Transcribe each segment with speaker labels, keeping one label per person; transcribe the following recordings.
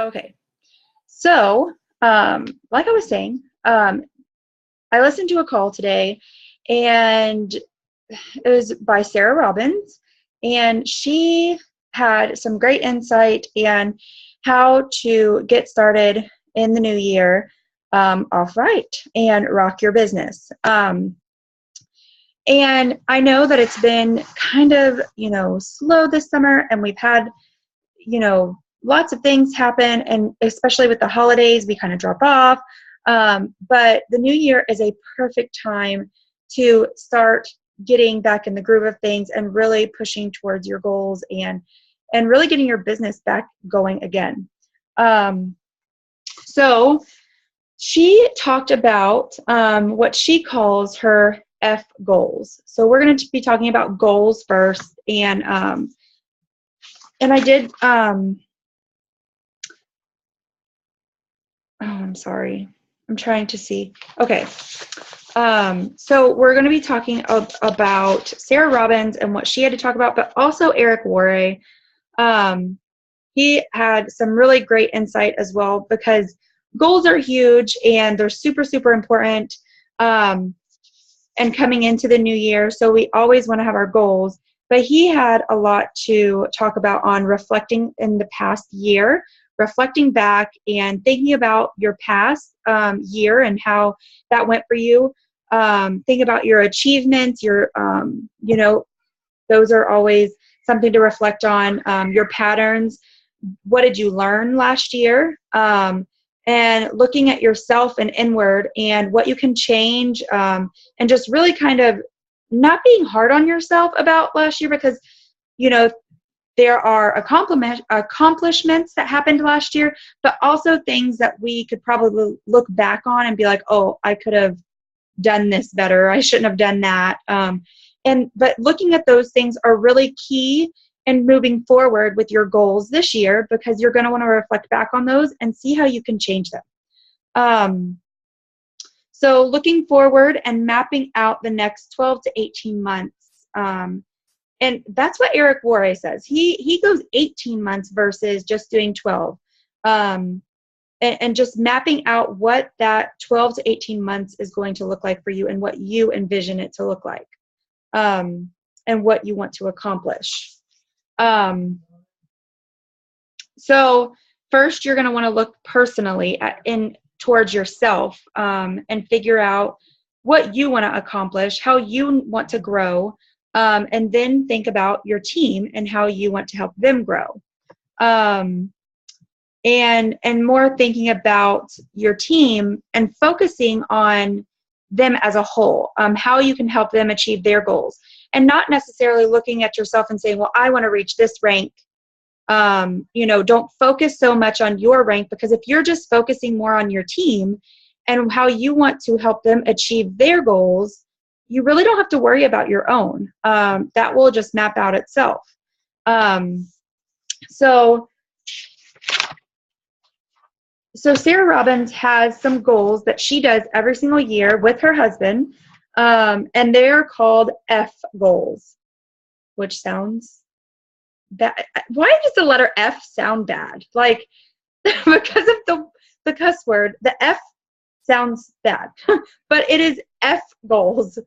Speaker 1: Okay. So, like I was saying, I listened to a call today, and it was by Sarah Robbins, and she had some great insight and how to get started in the new year off right and rock your business. And I know that it's been kind of, slow this summer, and we've had, lots of things happen, and especially with the holidays, we kind of drop off. But the new year is a perfect time to start getting back in the groove of things and really pushing towards your goals and really getting your business back going again. So she talked about what she calls her F goals. So we're going to be talking about goals first, and I did. I'm sorry. I'm trying to see. Okay. So we're going to be talking about Sarah Robbins and what she had to talk about, but also Eric Worre. He had some really great insight as well, because goals are huge and they're super, super important. And coming into the new year, so we always want to have our goals. But he had a lot to talk about on reflecting in the past year, reflecting back and thinking about your past year and how that went for you. Think about your achievements, those are always something to reflect on. Your patterns, what did you learn last year? And looking at yourself and inward and what you can change, and just really kind of not being hard on yourself about last year, because, there are accomplishments that happened last year, but also things that we could probably look back on and be like, oh, I could have done this better. I shouldn't have done that. But looking at those things are really key in moving forward with your goals this year, because you're going to want to reflect back on those and see how you can change them. So looking forward and mapping out the next 12 to 18 months. And that's what Eric Worre says. He goes 18 months versus just doing 12. And just mapping out what that 12 to 18 months is going to look like for you and what you envision it to look like, and what you want to accomplish. So first, you're going to want to look personally towards yourself, and figure out what you want to accomplish, how you want to grow, and then think about your team and how you want to help them grow. And more thinking about your team and focusing on them as a whole, how you can help them achieve their goals, and not necessarily looking at yourself and saying, well, I want to reach this rank. Don't focus so much on your rank, because if you're just focusing more on your team and how you want to help them achieve their goals, you really don't have to worry about your own. That will just map out itself. So Sarah Robbins has some goals that she does every single year with her husband, and they're called F goals, which sounds bad. Why does the letter F sound bad? Like, because of the cuss word, the F sounds bad, but it is F goals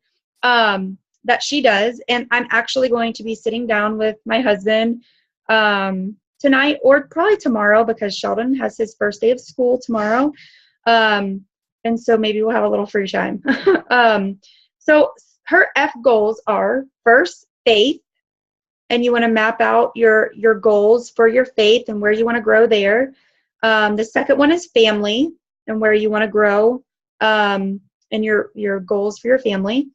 Speaker 1: that she does. And I'm actually going to be sitting down with my husband tonight, or probably tomorrow, because Sheldon has his first day of school tomorrow. And so maybe we'll have a little free time. So her F goals are, first, faith. And you want to map out your goals for your faith and where you want to grow there. The second one is family, and where you want to grow, and your goals for your family.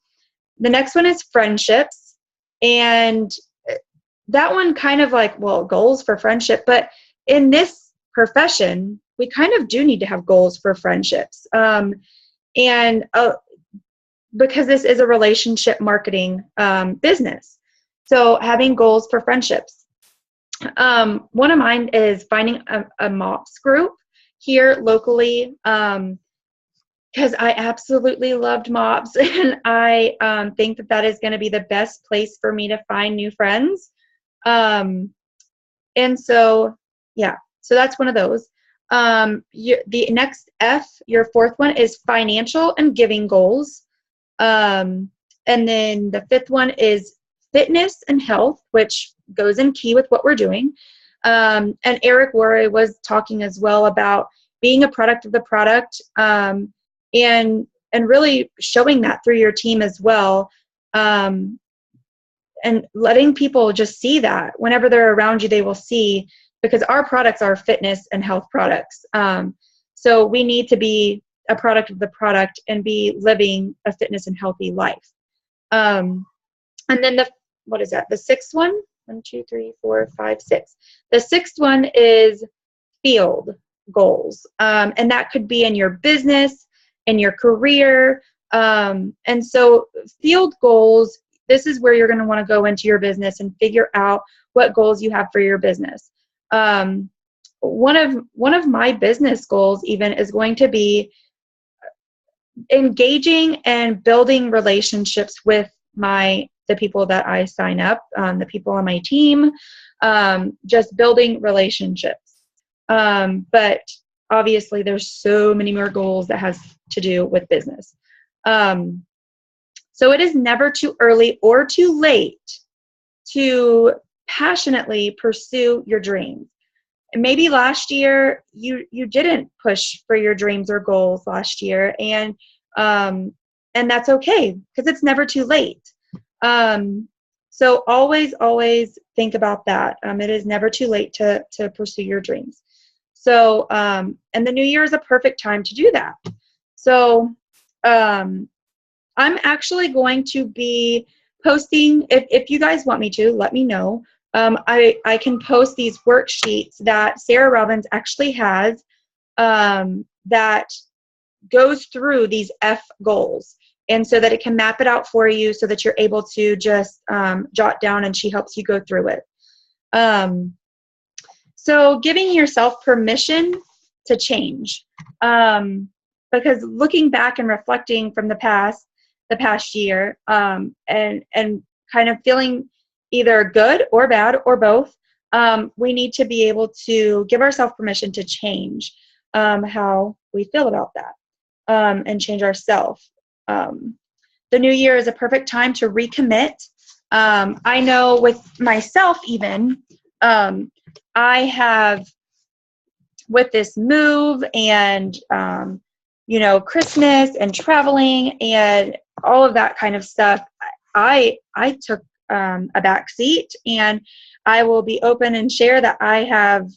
Speaker 1: The next one is friendships. And that one kind of like, well, goals for friendship. But in this profession, we kind of do need to have goals for friendships. Because this is a relationship marketing business. So having goals for friendships. One of mine is finding a MOPS group here locally, because I absolutely loved MOPS, and I think that is going to be the best place for me to find new friends. And so, yeah, so that's one of those. The next F, your fourth one, is financial and giving goals. And then the fifth one is fitness and health, which goes in key with what we're doing. And Eric Worre was talking as well about being a product of the product, and really showing that through your team as well, and letting people just see that whenever they're around you, they will see, because our products are fitness and health products. So we need to be a product of the product and be living a fitness and healthy life. And then what is that? The sixth one? 1, 2, 3, 4, 5, 6. The sixth one is field goals. And that could be in your business, in your career. And so field goals, this is where you're going to want to go into your business and figure out what goals you have for your business. One of my business goals even is going to be engaging and building relationships with the people that I sign up, the people on my team, just building relationships. But obviously there's so many more goals that has to do with business. So it is never too early or too late to passionately pursue your dreams. And maybe last year you didn't push for your dreams or goals last year, and that's okay, because it's never too late. So always think about that. It is never too late to pursue your dreams. So, and the new year is a perfect time to do that. So, I'm actually going to be posting, if you guys want me to, let me know. I can post these worksheets that Sarah Robbins actually has, that goes through these F goals, and so that it can map it out for you so that you're able to just jot down, and she helps you go through it. So giving yourself permission to change, because looking back and reflecting from the past year, and kind of feeling either good or bad or both, we need to be able to give ourselves permission to change how we feel about that, and change ourselves. The new year is a perfect time to recommit. I know with myself even, I have, with this move and, Christmas and traveling and all of that kind of stuff, I took a back seat, and I will be open and share that I have,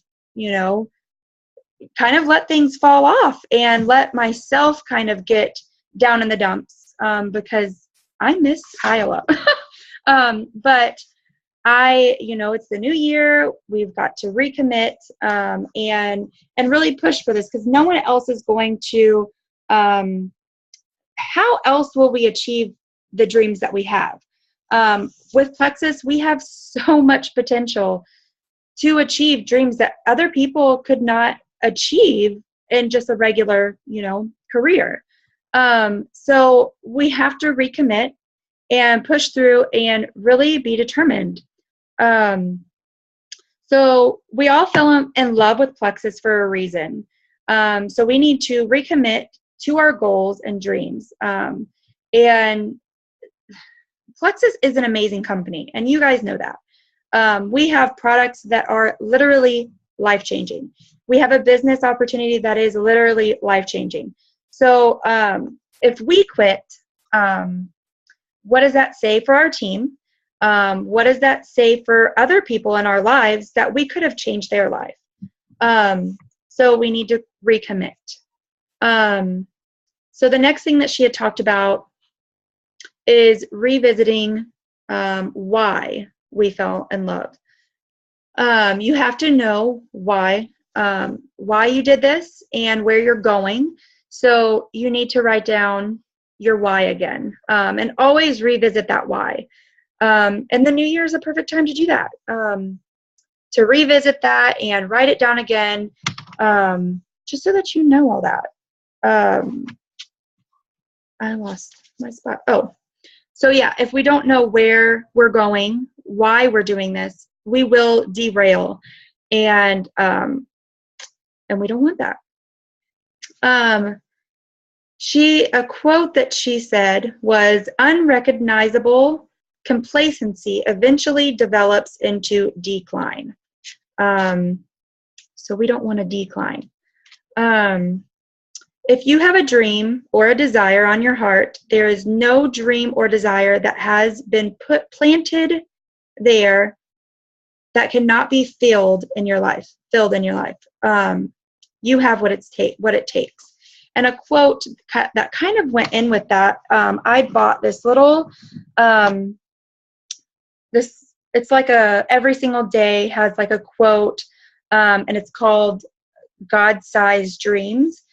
Speaker 1: kind of let things fall off and let myself kind of get down in the dumps, because I miss Iowa. But it's the new year. We've got to recommit, and really push for this, because no one else is going to. How else will we achieve the dreams that we have? With Plexus, we have so much potential to achieve dreams that other people could not achieve in just a regular, career. So we have to recommit and push through and really be determined. So we all fell in love with Plexus for a reason. So we need to recommit to our goals and dreams. And Plexus is an amazing company, and you guys know that. We have products that are literally life-changing. We have a business opportunity that is literally life-changing. So if we quit, what does that say for our team? What does that say for other people in our lives that we could have changed their life? So we need to recommit. So the next thing that she had talked about is revisiting why we fell in love. You have to know why you did this and where you're going. So you need to write down your why again, and always revisit that why. And the new year is a perfect time to do that, to revisit that and write it down again, just so that you know all that. I lost my spot. Oh, so yeah, if we don't know where we're going, why we're doing this, we will derail and and we don't want that. A quote that she said was, unrecognizable complacency eventually develops into decline. So we don't want to decline. If you have a dream or a desire on your heart, there is no dream or desire that has been planted there that cannot be filled in your life. You have what it takes. And a quote that kind of went in with that, I bought this little, it's like every single day has like a quote, and it's called God-Sized Dreams.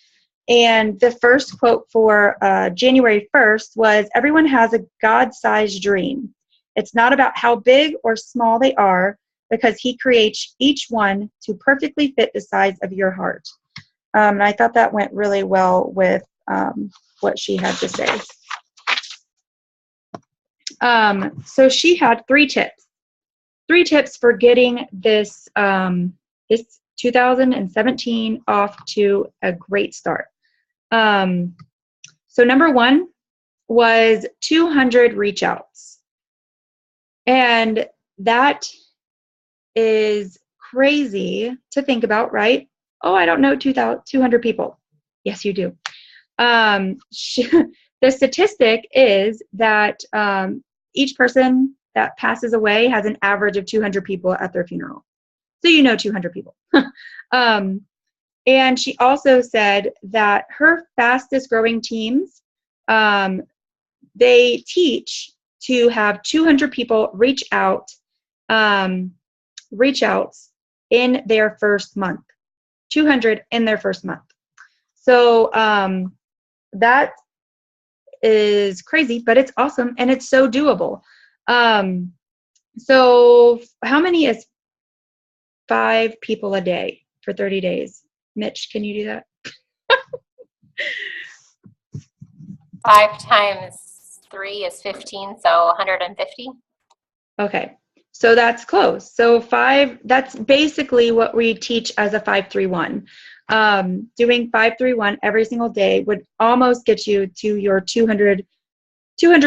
Speaker 1: And the first quote for January 1st was, everyone has a God-sized dream. It's not about how big or small they are, because he creates each one to perfectly fit the size of your heart. And I thought that went really well with what she had to say. So she had 3 tips. 3 tips for getting this 2017 off to a great start. So number 1 was 200 reach outs. And that is crazy to think about, right? Oh, I don't know 200 people. Yes, you do. The statistic is that each person that passes away has an average of 200 people at their funeral. So 200 people. And she also said that her fastest growing teams, they teach to have 200 people reach outs in their first month. 200 in their first month. So that is crazy, but it's awesome and it's so doable. So how many is 5 people a day for 30 days? Mitch, can you do that?
Speaker 2: 5 times 3 is 15, so 150.
Speaker 1: Okay. So that's close. So 5, that's basically what we teach as a 5-3-1. Doing 5-3-1 every single day would almost get you to your 200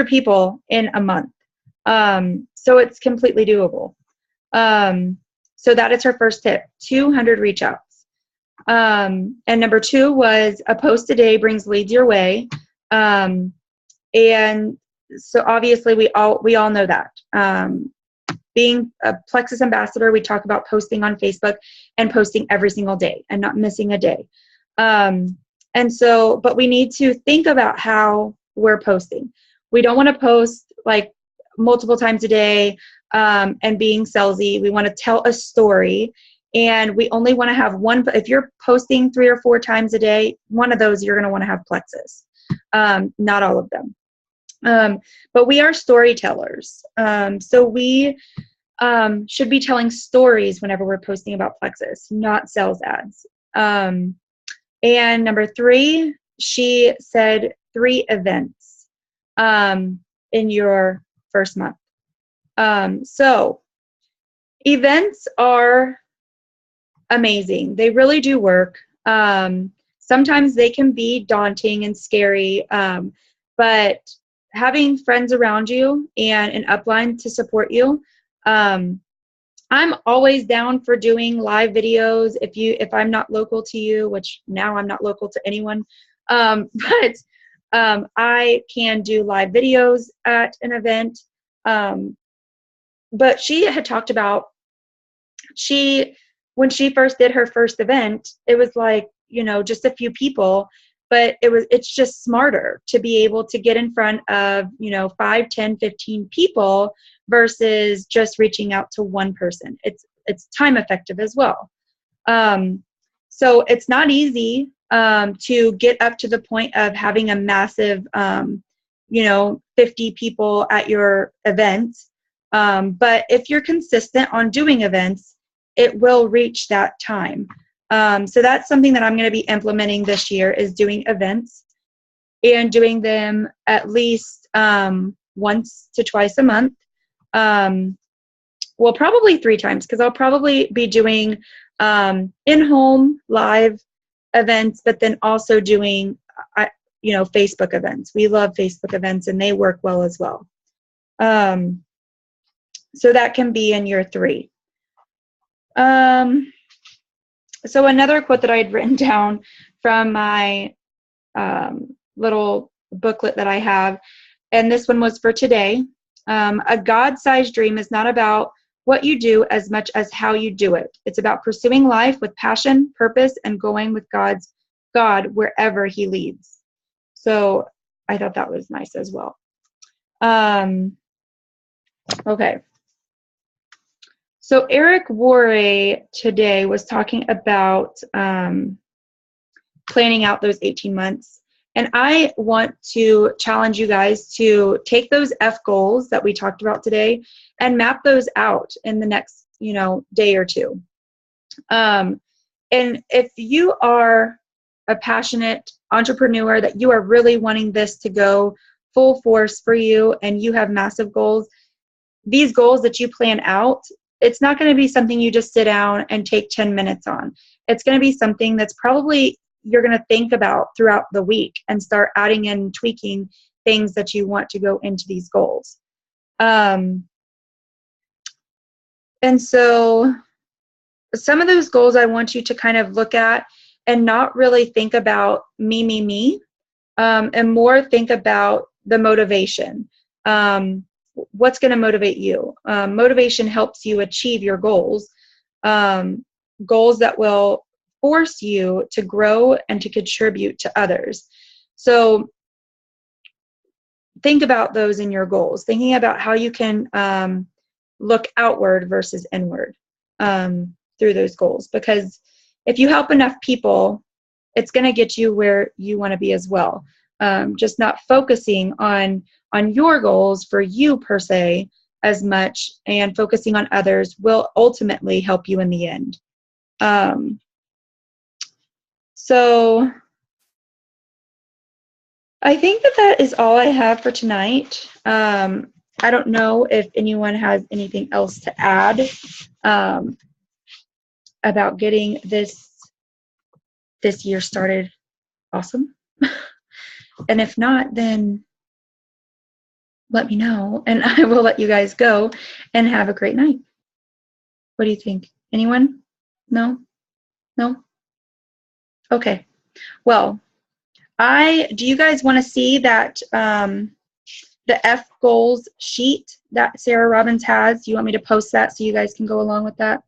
Speaker 1: people in a month. So it's completely doable. So that is her first tip, 200 reach outs. And number 2 was a post a day brings leads your way. And so obviously we all know that. Being a Plexus ambassador, we talk about posting on Facebook and posting every single day and not missing a day. And so, but we need to think about how we're posting. We don't want to post like multiple times a day and being salesy. We want to tell a story, and we only want to have one. If you're posting 3 or 4 times a day, one of those you're going to want to have Plexus. Not all of them. But we are storytellers. So we should be telling stories whenever we're posting about Plexus, not sales ads. And number 3, she said 3 events in your first month. So events are amazing. They really do work. Sometimes they can be daunting and scary, but having friends around you and an upline to support you. I'm always down for doing live videos if I'm not local to you, which now I'm not local to anyone. But I can do live videos at an event. But she had talked about when she first did her first event, it was like, just a few people. But it's just smarter to be able to get in front of, 5, 10, 15 people versus just reaching out to one person. It's time effective as well. So it's not easy to get up to the point of having a massive, 50 people at your event. But if you're consistent on doing events, it will reach that time. So that's something that I'm going to be implementing this year, is doing events and doing them at least once to twice a month. Well, probably 3 times, because I'll probably be doing in-home live events, but then also doing, Facebook events. We love Facebook events, and they work well as well. So that can be in year 3. So another quote that I had written down from my little booklet that I have, and this one was for today. A God-sized dream is not about what you do as much as how you do it. It's about pursuing life with passion, purpose, and going with God wherever He leads. So I thought that was nice as well. Okay. So Eric Worre today was talking about planning out those 18 months. And I want to challenge you guys to take those F goals that we talked about today and map those out in the next, day or two. And if you are a passionate entrepreneur, that you are really wanting this to go full force for you and you have massive goals, these goals that you plan out, it's not going to be something you just sit down and take 10 minutes on. It's going to be something that's probably you're going to think about throughout the week and start adding and tweaking things that you want to go into these goals. And so some of those goals I want you to kind of look at and not really think about me, and more think about the motivation. What's going to motivate you? Motivation helps you achieve your goals, goals that will force you to grow and to contribute to others. So think about those in your goals, thinking about how you can look outward versus inward through those goals. Because if you help enough people, it's going to get you where you want to be as well. Just not focusing on your goals for you per se as much, and focusing on others will ultimately help you in the end. So I think that is all I have for tonight. I don't know if anyone has anything else to add about getting this year started awesome. And if not, then let me know, and I will let you guys go and have a great night. What do you think? Anyone? No? Okay. Well, do you guys want to see that the F goals sheet that Sarah Robbins has? You want me to post that so you guys can go along with that?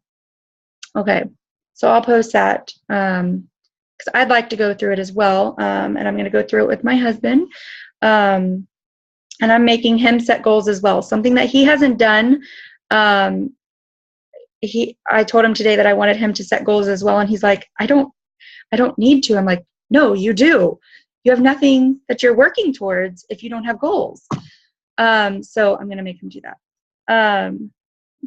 Speaker 1: Okay. So I'll post that because I'd like to go through it as well, and I'm going to go through it with my husband. And I'm making him set goals as well, something that he hasn't done. I told him today that I wanted him to set goals as well, and he's like, I don't need to. I'm like, no, you do. You have nothing that you're working towards if you don't have goals. So I'm going to make him do that.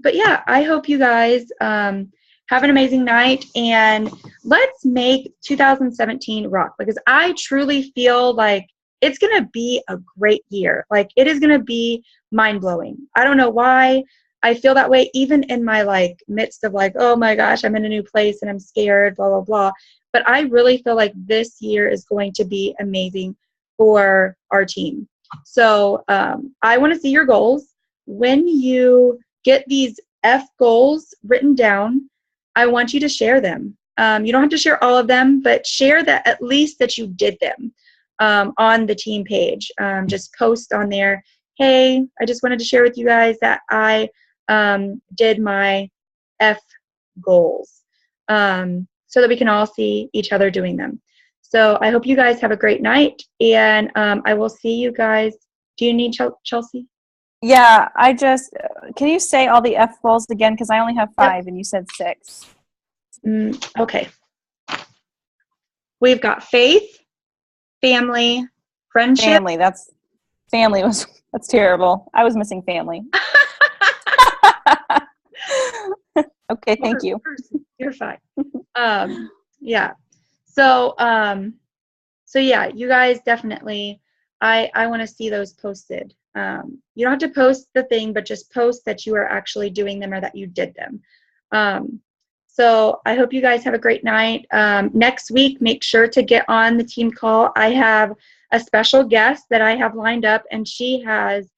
Speaker 1: But yeah, I hope you guys have an amazing night, and let's make 2017 rock, because I truly feel like it's going to be a great year. Like, it is going to be mind-blowing. I don't know why I feel that way, even in my midst of oh my gosh, I'm in a new place and I'm scared, blah, blah, blah. But I really feel like this year is going to be amazing for our team. So I want to see your goals. When you get these F goals written down, I want you to share them. You don't have to share all of them, but share that at least that you did them on the team page. Just post on there, hey, I just wanted to share with you guys that I did my F goals. So that we can all see each other doing them. So I hope you guys have a great night, and I will see you guys. Do you need Chelsea?
Speaker 3: Yeah, can you say all the F goals again? Because I only have 5 and you said 6.
Speaker 1: Okay. We've got faith, family, friendship.
Speaker 3: Family that's terrible. I was missing family. Okay, thank you.
Speaker 1: You're fine. Yeah. So yeah, you guys definitely, I want to see those posted. You don't have to post the thing, but just post that you are actually doing them or that you did them. So I hope you guys have a great night. Next week, make sure to get on the team call. I have a special guest that I have lined up, and she has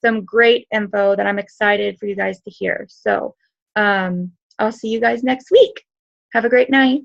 Speaker 1: some great info that I'm excited for you guys to hear. So I'll see you guys next week. Have a great night.